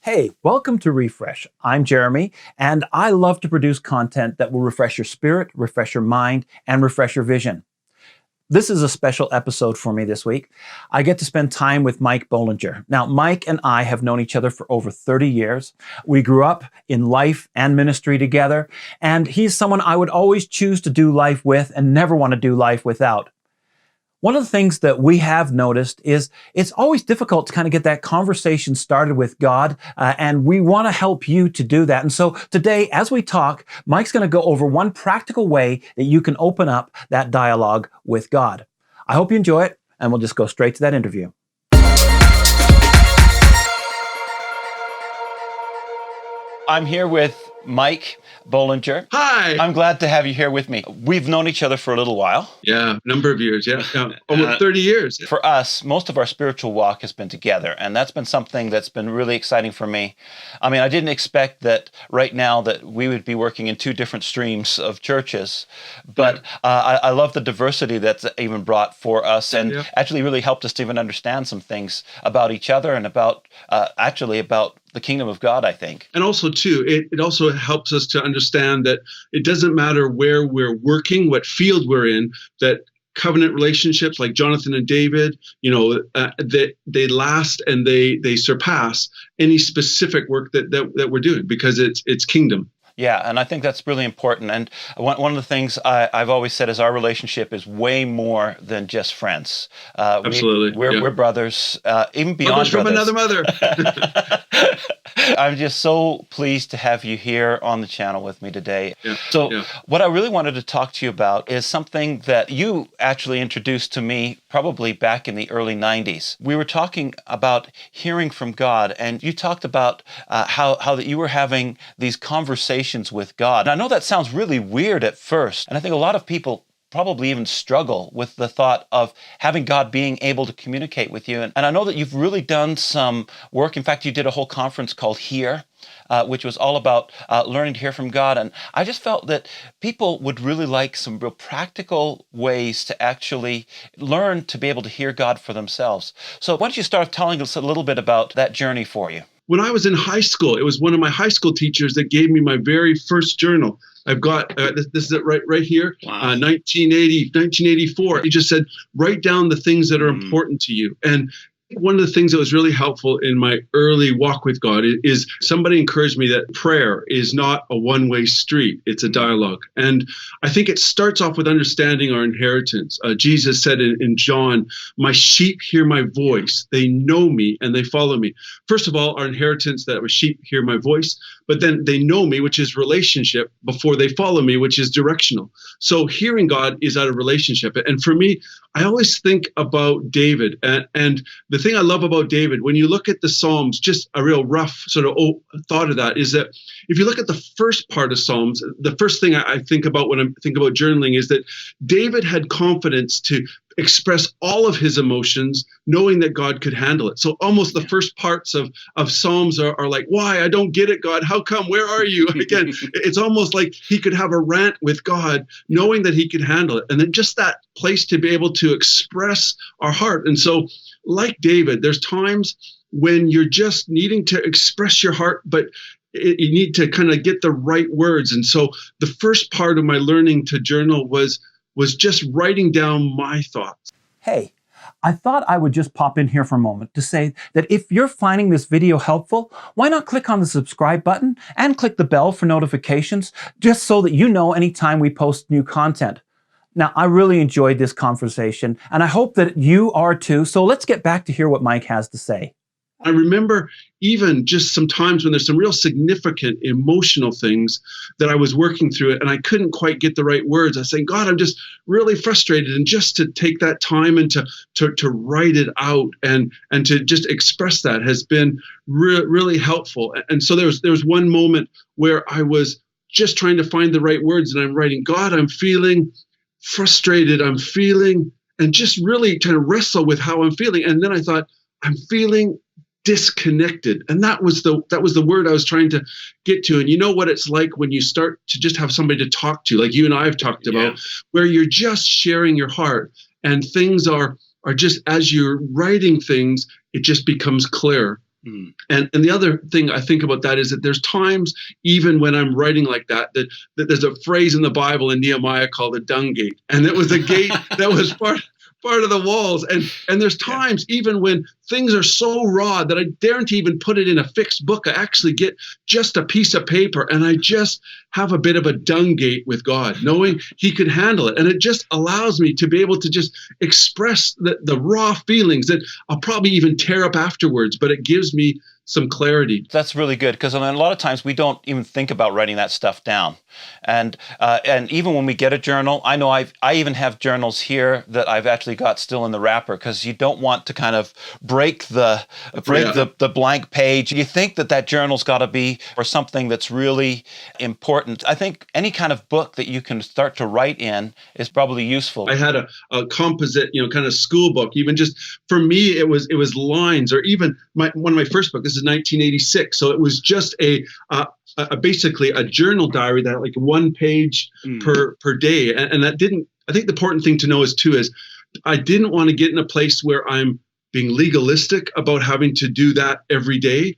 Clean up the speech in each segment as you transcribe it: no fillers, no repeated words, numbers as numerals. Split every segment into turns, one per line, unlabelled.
Hey, welcome to Refresh. I'm Jeremy, and I love to produce content that will refresh your spirit, refresh your mind, and refresh your vision. This is a special episode for me this week. I get to spend time with Mike Bollinger. Now, Mike and I have known each other for over 30 years. We grew up in life and ministry together, and he's someone I would always choose to do life with and never want to do life without. One of the things that we have noticed is it's always difficult to kind of get that conversation started with God, and we want to help you to do that. And so today, as we talk, Mike's going to go over one practical way that you can open up that dialogue with God. I hope you enjoy it, and we'll just go straight to that interview. I'm here with Mike Bollinger.
Hi.
I'm glad to have you here with me. We've known each other for a little while.
Yeah, number of years. Yeah, almost 30 years.
For us, most of our spiritual walk has been together, and that's been something that's been really exciting for me. I mean, I didn't expect that right now that we would be working in two different streams of churches, but I love the diversity that's even brought for us, and actually really helped us to even understand some things about each other and about the kingdom of God, I think.
And also, too, it also helps us to understand that it doesn't matter where we're working, what field we're in, that covenant relationships like Jonathan and David, they last and they surpass any specific work that we're doing because it's kingdom.
Yeah, and I think that's really important. And one of the things I've always said is our relationship is way more than just friends.
Absolutely.
We're brothers, even beyond
brothers from
brothers.
another mother.
I'm just so pleased to have you here on the channel with me today. What I really wanted to talk to you about is something that you actually introduced to me probably back in the early 90s. We were talking about hearing from God, and you talked about how that you were having these conversations with God. And I know that sounds really weird at first, and I think a lot of people probably even struggle with the thought of having God being able to communicate with you. And I know that you've really done some work. In fact, you did a whole conference called Hear, which was all about learning to hear from God. And I just felt that people would really like some real practical ways to actually learn to be able to hear God for themselves. So why don't you start telling us a little bit about that journey for you?
When I was in high school, it was one of my high school teachers that gave me my very first journal. I've got, this is it right here,
Wow.
1984. He just said, write down the things that are important to you. And one of the things that was really helpful in my early walk with God is somebody encouraged me that prayer is not a one-way street. It's a dialogue. And I think it starts off with understanding our inheritance. Jesus said in John, my sheep hear my voice. They know me and they follow me. First of all, our inheritance that our sheep hear my voice, but then they know me, which is relationship, before they follow me, which is directional. So hearing God is out of relationship. And for me, I always think about David. And the thing I love about David, when you look at the Psalms, just a real rough sort of thought of that is that if you look at the first part of Psalms, the first thing I think about when I think about journaling is that David had confidence to express all of his emotions, knowing that God could handle it. So almost the first parts of Psalms are like, why? I don't get it, God. How come? Where are you? Again, it's almost like he could have a rant with God, knowing that he could handle it. And then just that place to be able to express our heart. And so like David, there's times when you're just needing to express your heart, but you need to kind of get the right words. And so the first part of my learning to journal was just writing down my thoughts.
Hey, I thought I would just pop in here for a moment to say that if you're finding this video helpful, why not click on the subscribe button and click the bell for notifications, just so that you know anytime we post new content. Now, I really enjoyed this conversation, and I hope that you are too, so let's get back to hear what Mike has to say.
I remember even just some times when there's some real significant emotional things that I was working through it and I couldn't quite get the right words. I was saying, God, I'm just really frustrated. And just to take that time and to write it out and to just express that has been really helpful. And so there was one moment where I was just trying to find the right words and I'm writing, God, I'm feeling frustrated. I'm feeling, and just really trying to wrestle with how I'm feeling. And then I thought, I'm feeling disconnected. And that was the word I was trying to get to. And you know what it's like when you start to just have somebody to talk to, like you and I have talked about, where you're just sharing your heart and things are just, as you're writing things, it just becomes clear. And the other thing I think about that is that there's times, even when I'm writing like that there's a phrase in the Bible in Nehemiah called a dung gate. And it was a gate that was part of the walls. And there's times even when things are so raw that I daren't even put it in a fixed book. I actually get just a piece of paper and I just have a bit of a dung gate with God, knowing he could handle it. And it just allows me to be able to just express the raw feelings that I'll probably even tear up afterwards, but it gives me some clarity.
That's really good, because a lot of times we don't even think about writing that stuff down. And even when we get a journal, I know I even have journals here that I've actually got still in the wrapper, because you don't want to kind of break the blank page. You think that journal's got to be for something that's really important. I think any kind of book that you can start to write in is probably useful.
I had a composite, kind of school book. Even just for me, it was lines, or even one of my first books. This is 1986, so it was just basically a journal diary that had like 1 page per day, and that didn't. I think the important thing to know is I didn't want to get in a place where I'm being legalistic about having to do that every day.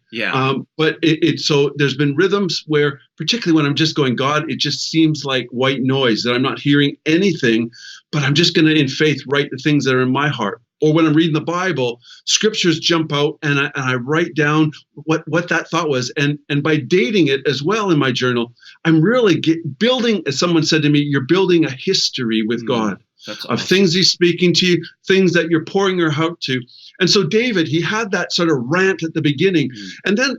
But so there's been rhythms where, particularly when I'm just going, God, it just seems like white noise, that I'm not hearing anything, but I'm just going to, in faith, write the things that are in my heart. Or when I'm reading the Bible, scriptures jump out and I write down what that thought was. And by dating it as well in my journal, I'm really building, as someone said to me, you're building a history with God. That's awesome. Of things he's speaking to you, things that you're pouring your heart to. And so David, he had that sort of rant at the beginning. And then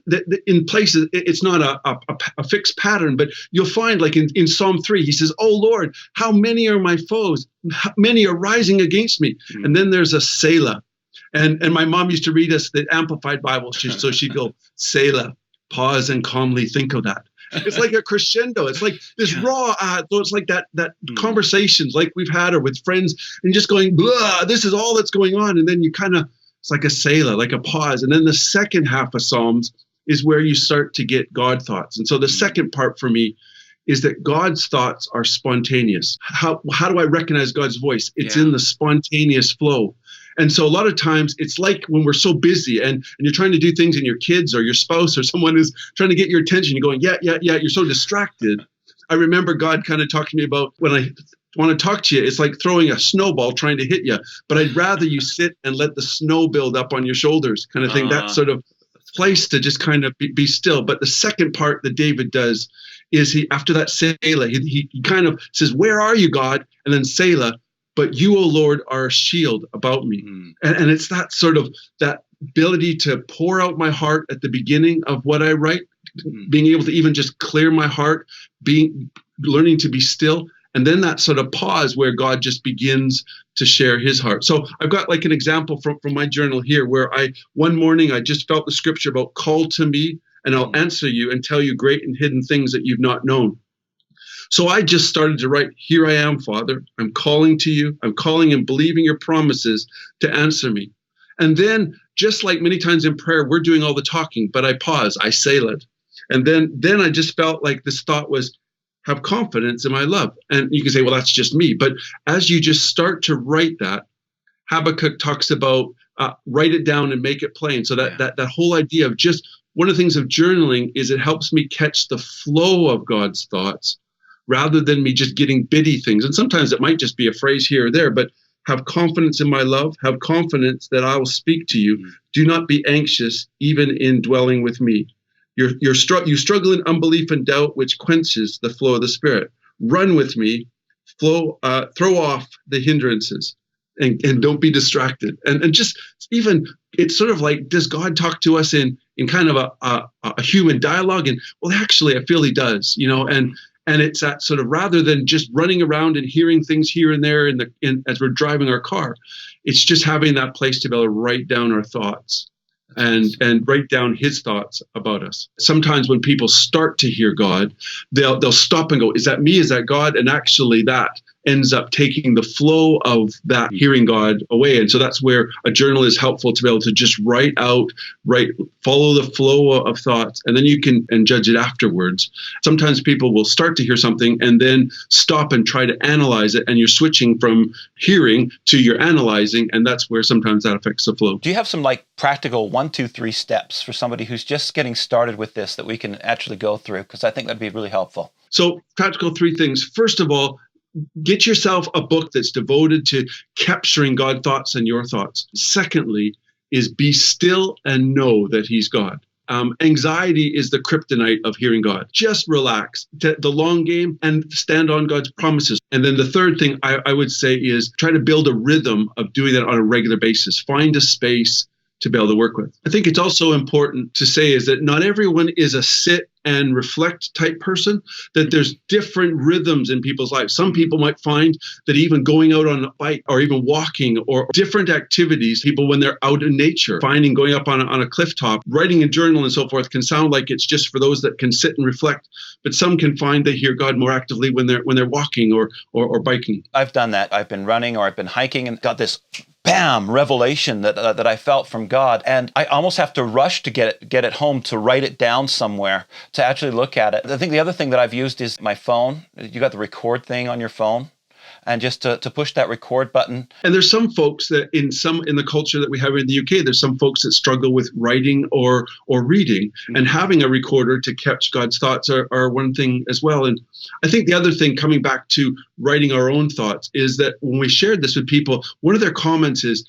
in places, it's not a fixed pattern, but you'll find like in Psalm 3, he says, oh Lord, how many are my foes? How many are rising against me? And then there's a Selah. And my mom used to read us the Amplified Bible. So she'd go, Selah, pause and calmly think of that. It's like a crescendo. It's like this raw, so it's like that conversations like we've had or with friends, and just going, blah, this is all that's going on. And then you kind of, it's like a Selah, like a pause. And then the second half of Psalms is where you start to get God thoughts. And so the second part for me is that God's thoughts are spontaneous. How do I recognize God's voice? It's in the spontaneous flow. And so a lot of times it's like when we're so busy and you're trying to do things, and your kids or your spouse or someone is trying to get your attention, you're going, yeah, you're so distracted. I remember God kind of talked to me about, when I want to talk to you, it's like throwing a snowball trying to hit you, but I'd rather you sit and let the snow build up on your shoulders, kind of thing. That sort of place to just kind of be still. But the second part that David does is after that Selah, he kind of says, where are you, God? And then Selah, but you, O Lord, are a shield about me. And it's that sort of, that ability to pour out my heart at the beginning of what I write, being able to even just clear my heart, learning to be still. And then that sort of pause where God just begins to share his heart. So I've got like an example from my journal here, where one morning I just felt the scripture about call to me and I'll answer you and tell you great and hidden things that you've not known. So I just started to write, here I am, Father. I'm calling to you. I'm calling and believing your promises to answer me. And then, just like many times in prayer, we're doing all the talking, but I pause, I Selah. And then I just felt like this thought was, have confidence in my love. And you can say, well, that's just me. But as you just start to write that, Habakkuk talks about write it down and make it plain. So that whole idea of just, one of the things of journaling is it helps me catch the flow of God's thoughts, rather than me just getting bitty things. And sometimes it might just be a phrase here or there, but have confidence in my love, have confidence that I will speak to you. Do not be anxious, even in dwelling with me. You struggle in unbelief and doubt, which quenches the flow of the Spirit. Run with me, throw off the hindrances, and don't be distracted. And just even, it's sort of like, does God talk to us in kind of a human dialogue? And well, actually, I feel he does, and it's that sort of, rather than just running around and hearing things here and there as we're driving our car, it's just having that place to be able to write down our thoughts and write down his thoughts about us. Sometimes when people start to hear God, they'll stop and go, is that me? Is that God? And actually that ends up taking the flow of that hearing God away. And so that's where a journal is helpful, to be able to just write out, follow the flow of thoughts, and then you can judge it afterwards. Sometimes people will start to hear something and then stop and try to analyze it, and you're switching from hearing to you're analyzing, and that's where sometimes that affects the flow.
Do you have some practical 1, 2, 3 steps for somebody who's just getting started with this that we can actually go through? Because I think that'd be really helpful.
So practical 3 things. First of all, get yourself a book that's devoted to capturing God's thoughts and your thoughts. Secondly, is be still and know that He's God. Anxiety is the kryptonite of hearing God. Just relax, the long game, and stand on God's promises. And then the third thing I would say is try to build a rhythm of doing that on a regular basis. Find a space to be able to work with. I think it's also important to say is that not everyone is a sit and reflect type person, that there's different rhythms in people's lives. Some people might find that even going out on a bike or even walking or different activities, people when they're out in nature, finding going up on a cliff top, writing a journal and so forth can sound like it's just for those that can sit and reflect, but some can find they hear God more actively when they're walking or biking.
I've done that. I've been running or I've been hiking and got this bam, revelation that I felt from God. And I almost have to rush to get it home, to write it down somewhere, to actually look at it. I think the other thing that I've used is my phone. You got the record thing on your phone. And just to push that record button.
And there's some folks that in the culture that we have in the UK, there's some folks that struggle with writing or reading, and having a recorder to catch God's thoughts are one thing as well. And I think the other thing, coming back to writing our own thoughts, is that when we shared this with people, one of their comments is,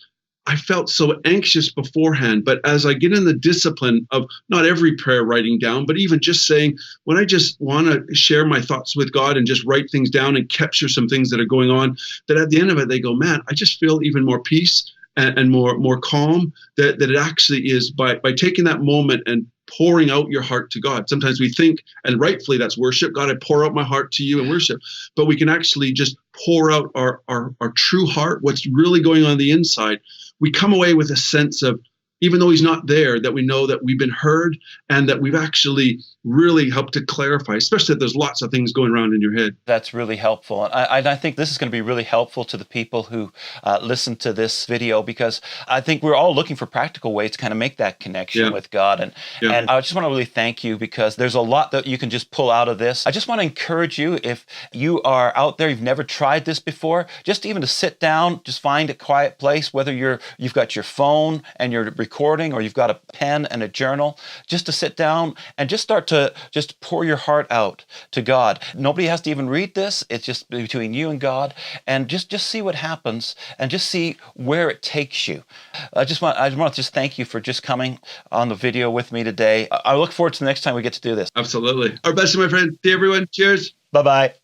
I felt so anxious beforehand, but as I get in the discipline of not every prayer writing down, but even just saying, when I just want to share my thoughts with God and just write things down and capture some things that are going on, that at the end of it, they go, man, I just feel even more peace and more calm, that it actually is by taking that moment and pouring out your heart to God. Sometimes we think, and rightfully that's worship, God, I pour out my heart to you in worship, but we can actually just pour out our true heart, what's really going on the inside. We come away with a sense of, even though He's not there, that we know that we've been heard and that we've actually really helped to clarify, especially if there's lots of things going around in your head.
That's really helpful. And I think this is going to be really helpful to the people who listen to this video, because I think we're all looking for practical ways to kind of make that connection with God. And I just want to really thank you, because there's a lot that you can just pull out of this. I just want to encourage you, if you are out there, you've never tried this before, just even to sit down, just find a quiet place, whether you've got your phone and you're recording, or you've got a pen and a journal, just to sit down and just start to just pour your heart out to God. Nobody has to even read this. It's just between you and God, and just see what happens and just see where it takes you. I just want to just thank you for just coming on the video with me today. I look forward to the next time we get to do this.
Absolutely. Our best, my friend. See everyone. Cheers.
Bye-bye.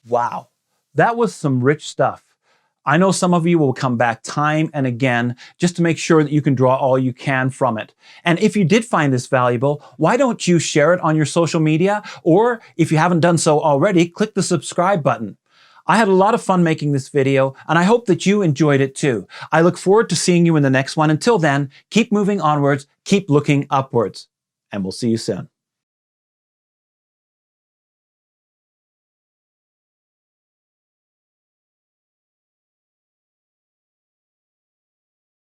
Wow. That was some rich stuff. I know some of you will come back time and again just to make sure that you can draw all you can from it. And if you did find this valuable, why don't you share it on your social media? Or if you haven't done so already, click the subscribe button. I had a lot of fun making this video, and I hope that you enjoyed it too. I look forward to seeing you in the next one. Until then, keep moving onwards, keep looking upwards, and we'll see you soon.